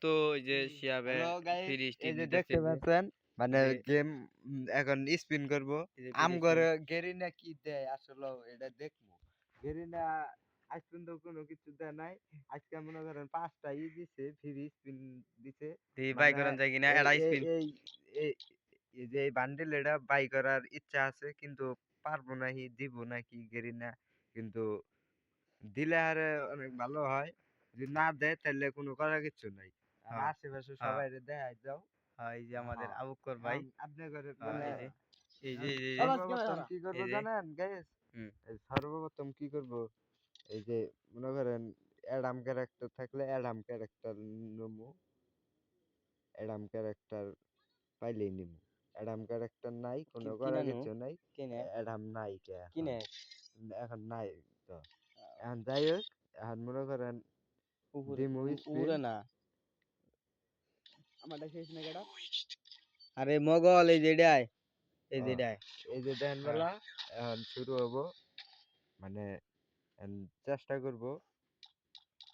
তো ওই যে শিয়াবে হ্যালো গাইস, ফ্রি এই স্টিক যে দিতেছে দেখতে পাচ্ছেন মানে এই যে- গেম এখন স্পিন করব। এই যে আম free করে গেরিনা কি দেয় আসলে এটা দেখবো। গেরিনা আজ পর্যন্ত কোনো কিছু দেয় নাই। আজকে মনে করেন 5টা দিছে, ফ্রি স্পিন দিছে। স্পিন বাই মানে করেন যায় কিনা এই এটা এই স্পিন এই এই এই যে এই বান্ডিল এটা বাই করার ইচ্ছা আছে, কিন্তু পারবো নাকি দিব নাকি গেরিনা। কিন্তু দিলে আরে অনেক ভালো হয়। যদি না দেয় তাহলে কোনো করার কিছু নাই। আর হ্যাঁ আশেপাশে হ্যাঁ সবাই দেখাই দাও। হ্যাঁ এই যে আমাদের হ্যাঁ, আবুকর ভাই আপনি করে হ্যাঁ, মানে এই যে সর্বপ্রথম কি করবো এই যে জানেন গাইস? হুম সর্বপ্রথম কি করব, এই যে মনে করেন অ্যাডাম ক্যারেক্টার থাকলে অ্যাডাম ক্যারেক্টার নেবো। অ্যাডাম ক্যারেক্টার পাইলেই নিব। অ্যাডাম ক্যারেক্টার নাই, কোনো করার কিছু নাই। অ্যাডাম নাই কে এখন? এখন নাই তো। এখন যাই হোক, এখন মনে করেন দিমু স্পিন। না আরে মগল এই যেটাই এই যেটাই এই যে দেন বেলা এখন শুরু হবো। মানে এখন চেষ্টা করব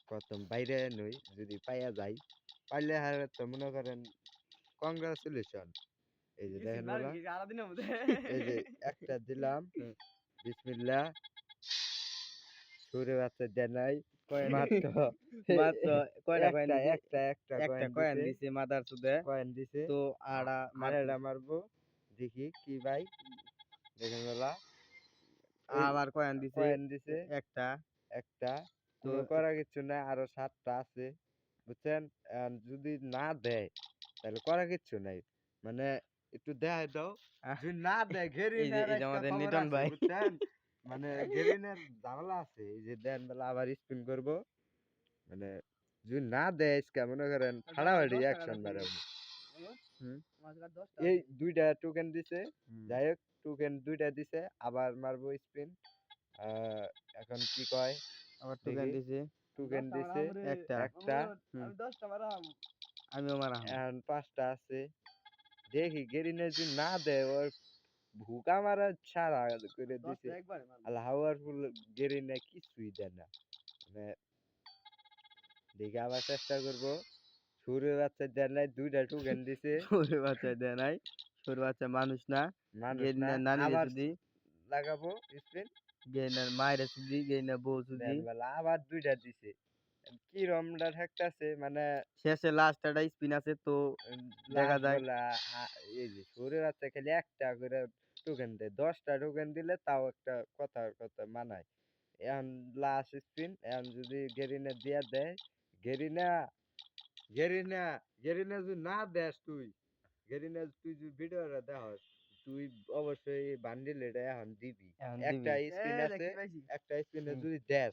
প্রথম বাইরে নই, যদি পাইয়া যাই পাইলে হারে তো মনে করেন কংগ্রাচুলেশন। এই যে দেখেন বেলা, এই যে একটা দিলাম, বিসমিল্লাহ। সুরে বাচ্চা দেয় নাই মাত্র মাত্র কয়টা কয়েন একটা দিছে একটা একটা একটা কয়েন কয়েন দিছে, দিছে মাদার সুদে কয়েন দিছে। তো আড়া আরেকটা মারবো, দেখি কি ভাই। দেখেন বেলা আবার কয়েন দিছে কয়েন দিছে একটা একটা, তো কোনো করার কিছু না, আরো 7টা আছে বুঝছেন। যদি না দেয় তাহলে করার কিছু নাই, মানে একটু দেখাই দাও। যদি না দেয় ঘেরিনের এই যে একটা আমাদের খবর নিটন আছে ভাই বুঝছেন, মানে ঘেরিনের ঝামেলা আছে। এই যে দেন বেলা আবার স্পিন করব, মানে যদি না দেয় আজকে মনে করেন ফাড়াফাড়ি অ্যাকশন বাড়াবো। এই 2টা টোকেন দিছে, যাই হোক টোকেন 2টা দিছে, আবার মারবো স্পিন। এখন কি কয় আবার টোকেন দিছে টোকেন দিছে একটা একটা, আমিও মারা এখন 5টা আছে। দেখি গেরিনে যদি না দেয় ওর ভুকা মারা ছাড়া করে দিছে। আল হাওয়ারফুল গেরিনে কিছুই দেয় না, মানে দেখি আবার চেষ্টা করব। সুরে বাচ্চা দেয় নাই, 2টা টোকেন দিছে। সুরে বাচ্চা দেয় নাই সুরে বাচ্চা মানুষ না মানুষ না, গেরিনার নানি আবার যদি লাগাবো স্পিন। গেরিনার মায়ের যদি গেরিনার বউ যদি দেন বেলা আবার 2টা দিছে। কি রমটা থাকতেছে, মানে শেষে লাস্ট একটা স্পিন আছে তো দেখা লাস্ট যায় বেলা এই যে সুরে বাচ্চা খালি একটা করে টোকেন দেয়, 10টা টোকেন দিলে তাও একটা কথার কথা মানায়। এখন লাস্ট স্পিন, এখন যদি গেরিনা দিয়া দেয়, গেরিনা গেরিনা গেরিনা যদি না দেস তুই, গেরিনা তুই যদি ভিডিওটা দেখাস, তুই অবশ্যই বান্ডিল এটা এখন দিবি। এখন একটা দিবি স্পিন আছে, একটা স্পিনে যদি দেস,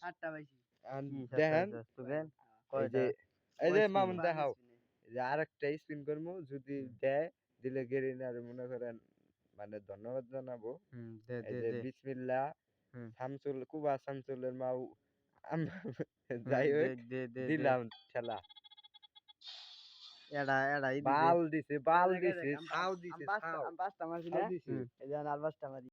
এখন দেখেন এই যে এই যে মামুন দেখাও, এই যে আরেকটা স্পিন করবো, যদি দেয় দিলে গেরিনার মনে করেন মানে ধন্যবাদ জানাবো। এই যে বিসমিল্লাহ শামসুল কুবা শামসুলের মাও যাই হোক দিলাম ঠেলা। এড়াই দিছে বাল দিছে, বাল দিছে, ছাউ দিছে, ছাউ দিছে।